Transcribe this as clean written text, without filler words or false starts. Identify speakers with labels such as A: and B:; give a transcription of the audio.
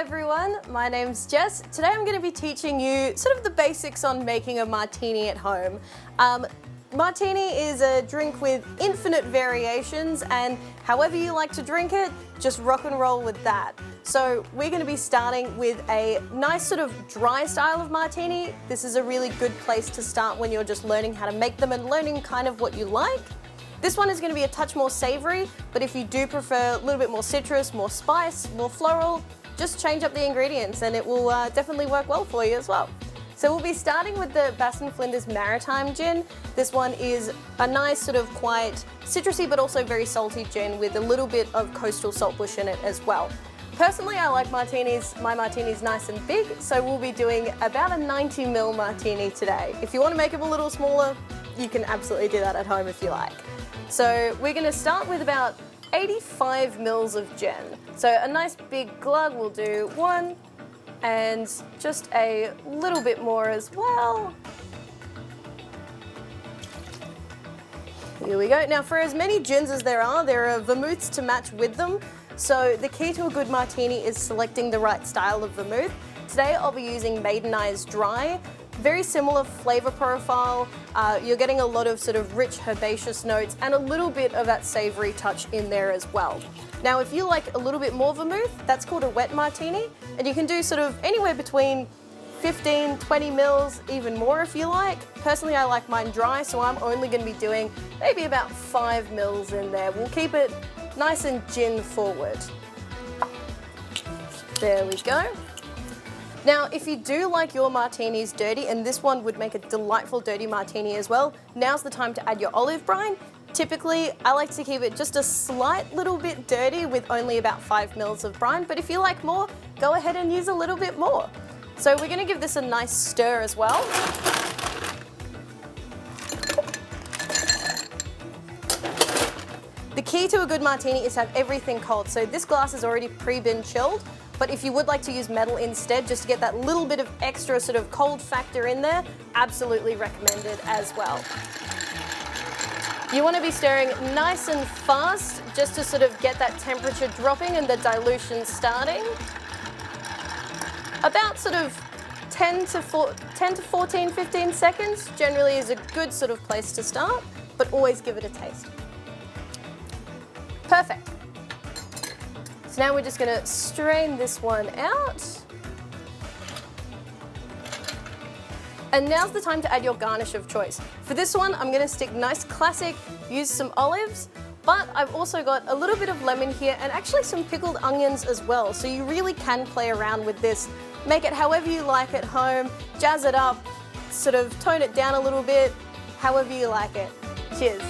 A: everyone, my name's Jess. Today I'm going to be teaching you sort of the basics on making a martini at home. Martini is a drink with infinite variations, and however you like to drink it, just rock and roll with that. So we're going to be starting with a nice sort of dry style of martini. This is a really good place to start when you're just learning how to make them and learning kind of what you like. This one is going to be a touch more savoury, but if you do prefer a little bit more citrus, more spice, more floral, just change up the ingredients and it will definitely work well for you as well. So we'll be starting with the Bass Flinders Maritime Gin. This one is a nice sort of quite citrusy but also very salty gin with a little bit of coastal saltbush in it as well. Personally, I like my martinis nice and big, so we'll be doing about a 90ml martini today. If you want to make them a little smaller, you can absolutely do that at home if you like. So we're going to start with about 85 mils of gin. So a nice big glug will do one, and just a little bit more as well. Here we go. Now for as many gins as there are vermouths to match with them. So the key to a good martini is selecting the right style of vermouth. Today I'll be using Maidenii Dry. Very similar flavour profile. You're getting a lot of sort of rich herbaceous notes and a little bit of that savoury touch in there as well. Now if you like a little bit more vermouth, that's called a wet martini, and you can do sort of anywhere between 15, 20 mils, even more if you like. Personally I like mine dry, so I'm only going to be doing maybe about 5 mils in there. We'll keep it nice and gin forward. There we go. Now, if you do like your martinis dirty, and this one would make a delightful dirty martini as well, now's the time to add your olive brine. Typically, I like to keep it just a slight little bit dirty with only about 5 mils of brine, but if you like more, go ahead and use a little bit more. So we're going to give this a nice stir as well. The key to a good martini is to have everything cold. So this glass has already pre-been chilled, but if you would like to use metal instead, just to get that little bit of extra sort of cold factor in there, absolutely recommended as well. You want to be stirring nice and fast just to sort of get that temperature dropping and the dilution starting. About sort of 10 to 14, 15 seconds generally is a good sort of place to start, but always give it a taste. Perfect. So now we're just going to strain this one out. And now's the time to add your garnish of choice. For this one, I'm going to stick nice classic, use some olives, but I've also got a little bit of lemon here and actually some pickled onions as well. So you really can play around with this. Make it however you like at home, jazz it up, sort of tone it down a little bit, however you like it. Cheers.